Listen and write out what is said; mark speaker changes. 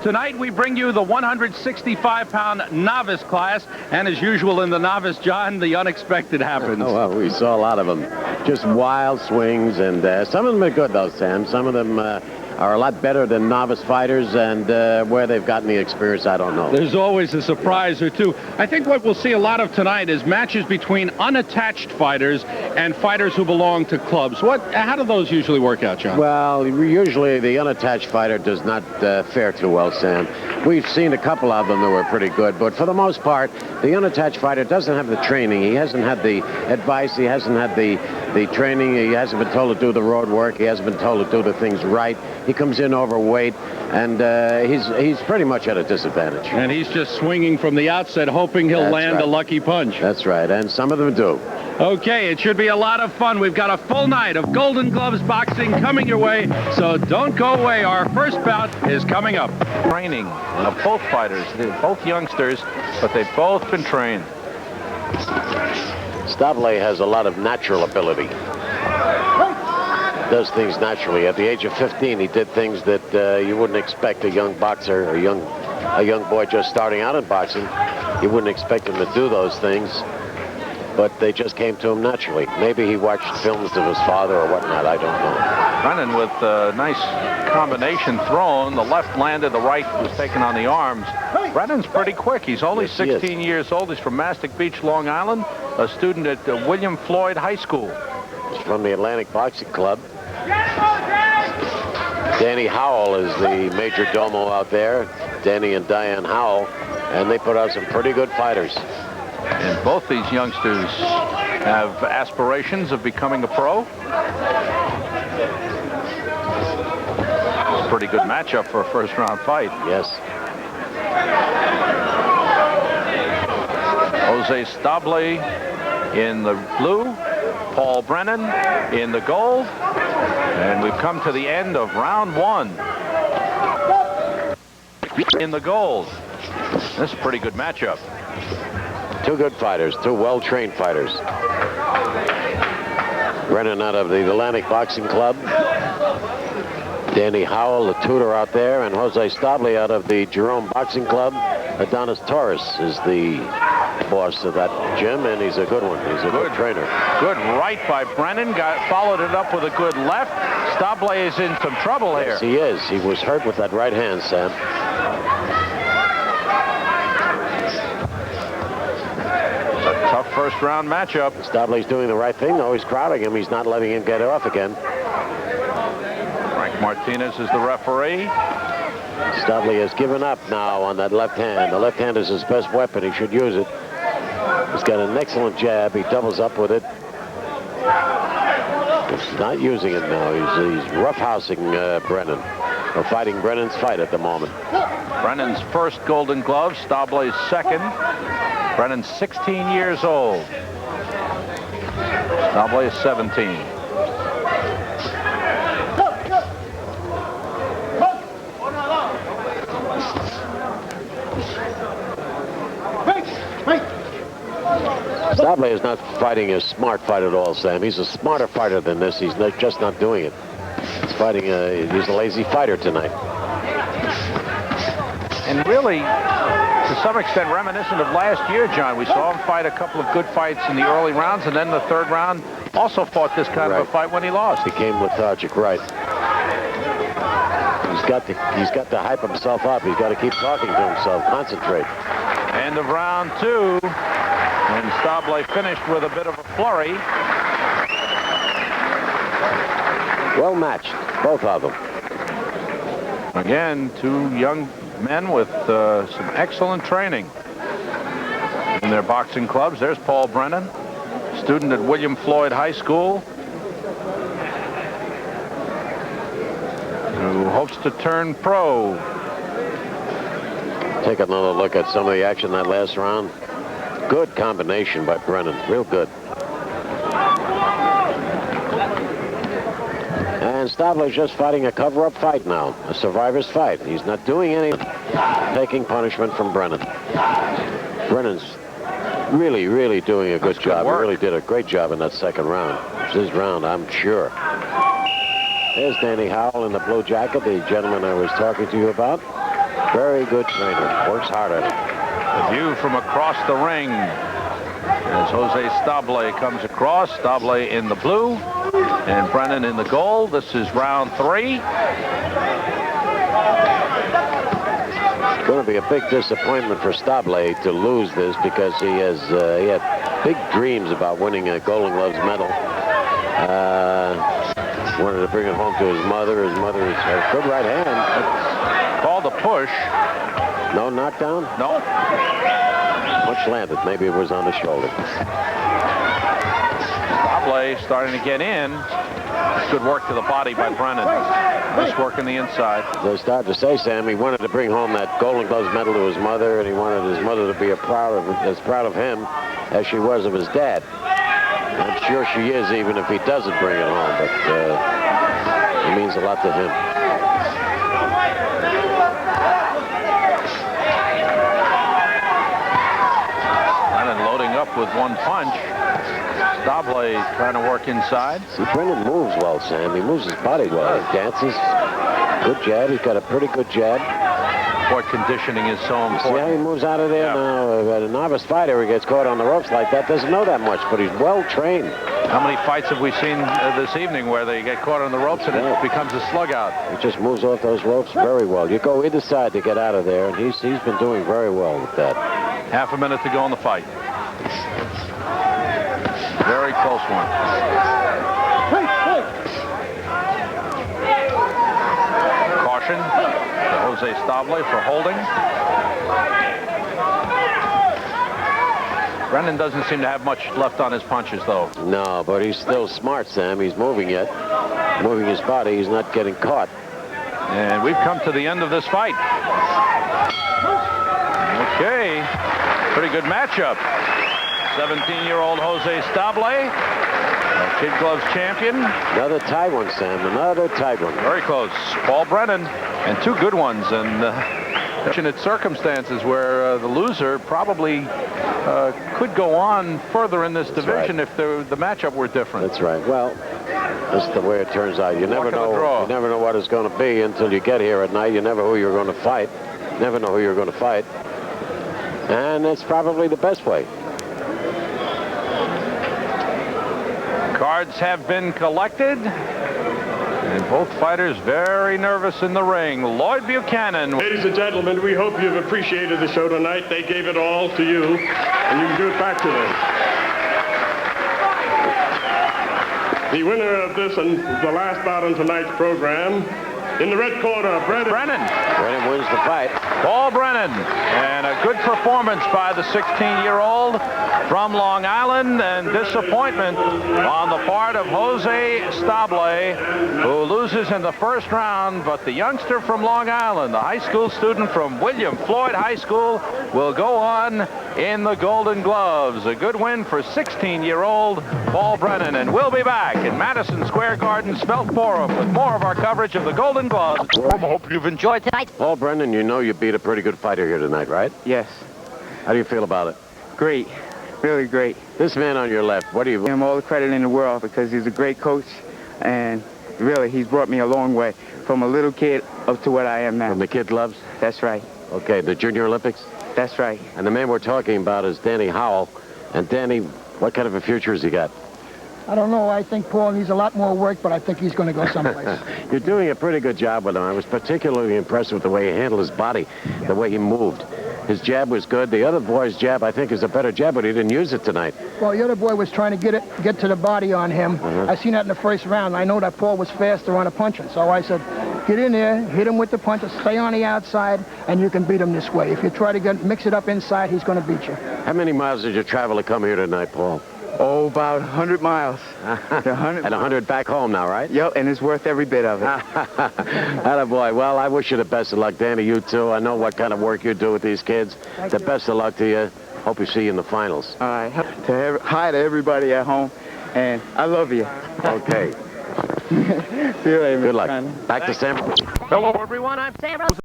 Speaker 1: Tonight we bring you the 165-pound novice class, and as usual in the novice, John, the unexpected happens.
Speaker 2: Oh, well, we saw a lot of them. Just wild swings, and some of them are good, though, Sam. Some of them are a lot better than novice fighters, and where they've gotten the experience, I don't know.
Speaker 1: There's always a surprise or two. I think what we'll see a lot of tonight is matches between unattached fighters and fighters who belong to clubs. How do those usually work out, John?
Speaker 2: Well, usually the unattached fighter does not fare too well, Sam. We've seen a couple of them that were pretty good, but for the most part, the unattached fighter doesn't have the training. He hasn't had the advice. He hasn't had the training. He hasn't been told to do the road work. He hasn't been told to do the things right. He comes in overweight, and he's pretty much at a disadvantage.
Speaker 1: And he's just swinging from the outset, hoping he'll land a lucky punch.
Speaker 2: That's right, and some of them do.
Speaker 1: Okay, it should be a lot of fun. We've got a full night of Golden Gloves boxing coming your way, so don't go away. Our first bout is coming up.
Speaker 3: Training of both fighters. They're both youngsters, but they've both been trained.
Speaker 2: Stabley has a lot of natural ability. Does things naturally. At the age of 15, he did things that you wouldn't expect a young boxer, a young boy just starting out in boxing. You wouldn't expect him to do those things, but they just came to him naturally. Maybe he watched films of his father or whatnot. I don't know.
Speaker 3: Brennin with a nice combination thrown. The left landed, the right was taken on the arms. Brennan's pretty quick. He's only 16 years old. He's from Mastic Beach, Long Island, a student at William Floyd High School.
Speaker 2: He's from the Atlantic Boxing Club. Danny Howell is the major domo out there. Danny and Diane Howell, and they put out some pretty good fighters.
Speaker 3: And both these youngsters have aspirations of becoming a pro. Pretty good matchup for a first-round fight.
Speaker 2: Yes.
Speaker 3: Jose Stabley in the blue, Paul Brennin in the gold, and we've come to the end of round one. In the gold. This is a pretty good matchup.
Speaker 2: Two good fighters, two well-trained fighters. Brennan out of the Atlantic Boxing Club. Danny Howell, the tutor out there, and Jose Stabley out of the Jerome Boxing Club. Adonis Torres is the boss of that gym, and he's a good one. He's a good trainer.
Speaker 3: Good right by Brennan. Followed it up with a good left. Stabley is in some trouble here.
Speaker 2: Yes, he is. He was hurt with that right hand, Sam.
Speaker 3: Tough first-round matchup.
Speaker 2: Stabley's doing the right thing, though. He's crowding him. He's not letting him get off again.
Speaker 3: Frank Martinez is the referee.
Speaker 2: Stabley has given up now on that left hand. The left hand is his best weapon. He should use it. He's got an excellent jab. He doubles up with it. He's not using it now. He's roughhousing Brennan. We're fighting Brennan's fight at the moment.
Speaker 3: Brennan's first Golden Glove. Stabley's second. Brennan's 16 years old. Stabley is 17.
Speaker 2: Stabley is not fighting a smart fight at all, Sam. He's a smarter fighter than this. He's just not doing it. He's fighting he's a lazy fighter tonight.
Speaker 3: And really, to some extent, reminiscent of last year, John. We saw him fight a couple of good fights in the early rounds, and then the third round also fought this kind of a fight when he lost.
Speaker 2: Became lethargic, right. He's got to hype himself up. He's got to keep talking to himself, concentrate.
Speaker 3: End of round two. And Stabley finished with a bit of a flurry.
Speaker 2: Well matched, both of them.
Speaker 3: Again, two young men with some excellent training in their boxing clubs. There's Paul Brennan, student at William Floyd High School, who hopes to turn pro.
Speaker 2: Take another look at some of the action that last round. Good combination by Brennan, real good. And Stabley's just fighting a cover-up fight now, a survivor's fight. He's not doing anything, taking punishment from Brennan. Brennan's really, really doing a good job. He really did a great job in that second round. It's his round, I'm sure. There's Danny Howell in the blue jacket, the gentleman I was talking to you about. Very good trainer. Works hard at it.
Speaker 3: The view from across the ring as Jose Stable comes across. Stable in the blue and Brennin in the gold. This is round 3.
Speaker 2: It's going to be a big disappointment for Stable to lose this because he had big dreams about winning a Golden Gloves medal. Wanted to bring it home to his mother. His mother has a good right hand.
Speaker 3: Called a push.
Speaker 2: No knockdown?
Speaker 3: No.
Speaker 2: Much landed. Maybe it was on the shoulder.
Speaker 3: Stable starting to get in. Good work to the body by Brennin. Just working the inside.
Speaker 2: They started to say, Sam, he wanted to bring home that Golden Gloves medal to his mother, and he wanted his mother to be as proud of him as she was of his dad. I'm sure she is, even if he doesn't bring it home, but it means a lot to him.
Speaker 3: Brennin loading up with one punch. Stable trying to work inside.
Speaker 2: See, Brennan moves well, Sam. He moves his body well. He dances. Good jab. He's got a pretty good jab.
Speaker 3: Boy, conditioning is so important.
Speaker 2: See how he moves out of there now? A novice fighter who gets caught on the ropes like that doesn't know that much, but he's well trained.
Speaker 3: How many fights have we seen this evening where they get caught on the ropes and it becomes a slug out?
Speaker 2: He just moves off those ropes very well. You go either side to get out of there, and he's been doing very well with that.
Speaker 3: Half a minute to go in the fight. Very close one. Caution to Jose Stable for holding. Brennin doesn't seem to have much left on his punches, though.
Speaker 2: No, but he's still smart, Sam. He's moving yet. Moving his body. He's not getting caught.
Speaker 3: And we've come to the end of this fight. Okay. Pretty good matchup. 17-year-old Jose Stable, Kid Gloves champion.
Speaker 2: Another tight one, Sam. Another tight one.
Speaker 3: Very close. Paul Brennin, and 2 good ones. And fortunate circumstances where the loser probably could go on further in this division if the matchup were different.
Speaker 2: That's right. Well, that's the way it turns out. You never know. You never know what it's going to be until you get here at night. You never know who you're going to fight. Never know who you're going to fight. And that's probably the best way.
Speaker 3: Cards have been collected. And both fighters very nervous in the ring. Lloyd Buchanan.
Speaker 4: Ladies and gentlemen, we hope you've appreciated the show tonight. They gave it all to you, and you can give it back to them. The winner of this and the last bout on tonight's program, in the red corner, Brennin.
Speaker 2: Brennin wins the fight.
Speaker 3: Paul Brennin. And a good performance by the 16-year-old from Long Island, and disappointment on the part of Jose Stable, who loses in the first round. But the youngster from Long Island, the high school student from William Floyd High School, will go on in the Golden Gloves. A good win for 16-year-old Paul Brennin. And we'll be back in Madison Square Garden, Spelt Forum, with more of our coverage of the Golden Gloves. I hope you've enjoyed tonight.
Speaker 2: Paul Brennin, you know you beat a pretty good fighter here tonight, right?
Speaker 5: Yes.
Speaker 2: How do you feel about it?
Speaker 5: Great. Really great.
Speaker 2: This man on your left, what do you...
Speaker 5: Give him all the credit in the world because he's a great coach, and really, he's brought me a long way from a little kid up to what I am now.
Speaker 2: From the Kid Gloves?
Speaker 5: That's right.
Speaker 2: Okay, the Junior Olympics?
Speaker 5: That's right.
Speaker 2: And the man we're talking about is Danny Howell. And Danny, what kind of a future has he got?
Speaker 6: I don't know. I think Paul needs a lot more work, but I think he's going to go someplace.
Speaker 2: You're doing a pretty good job with him. I was particularly impressed with the way he handled his body, the way he moved. His jab was good. The other boy's jab, I think, is a better jab, but he didn't use it tonight.
Speaker 6: Well, the other boy was trying to get to the body on him. I seen that in the first round. I know that Paul was faster on the punching, so I said, get in there, hit him with the punches, stay on the outside, and you can beat him this way. If you try to mix it up inside, he's going to beat you.
Speaker 2: How many miles did you travel to come here tonight, Paul?
Speaker 5: Oh, about 100 miles.
Speaker 2: 100 and 100 back home now, right?
Speaker 5: Yep, and it's worth every bit of it.
Speaker 2: Attaboy. Well, I wish you the best of luck, Danny. You too. I know what kind of work you do with these kids. The best of luck to you. Hope you see you in the finals.
Speaker 5: All right. Hi to everybody at home, and I love you.
Speaker 2: Okay.
Speaker 5: See you later.
Speaker 2: Good luck. Back to San Francisco.
Speaker 3: Hello, everyone. I'm Sam Rose.